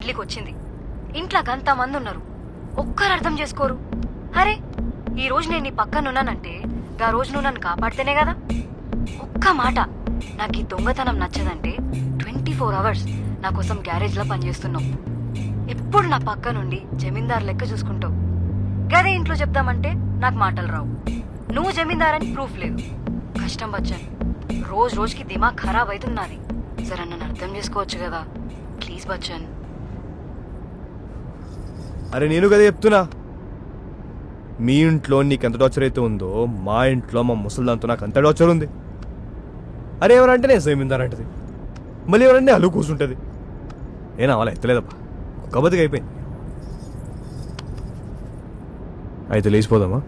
పెళ్లికి వచ్చింది. ఇంట్లో గంతమంది ఉన్నారు, ఒక్కరు అర్థం చేసుకోరు. అరే ఈ రోజు నేను నీ పక్కనున్నానంటే ఆ రోజు నువ్వు నన్ను కాపాడితేనే కదా. ఒక్క మాట, నాకు ఈ దొంగతనం నచ్చదంటే 24 hours నా కోసం గ్యారేజ్లో పనిచేస్తున్నావు. ఎప్పుడు నా పక్క నుండి జమీందార్ లెక్క చూసుకుంటావు. గదే ఇంట్లో చెప్దామంటే నాకు మాటలు రావు. నువ్వు జమీందార్ అని ప్రూఫ్ లేదు. కష్టం బచ్చన్, రోజు రోజుకి దిమాగ్ ఖరాబ్ అవుతున్నది. జర నన్ను అర్థం చేసుకోవచ్చు కదా ప్లీజ్ బచ్చన్. అరే నేను కదా చెప్తున్నా, మీ ఇంట్లో నీకు ఎంత టార్చర్ అయితే ఉందో మా ఇంట్లో మా ముసలిదాంతో నాకు అంత టార్చర్ ఉంది. అరే ఎవరంటే నేను జమీందార్ మళ్ళీ ఎవరంటే అల్లు కూర్చుంటుంది. ఏనా అలా ఎత్తలేదప్పా, ఒక్క బతికి అయిపోయింది. అయితే లేచిపోదామా?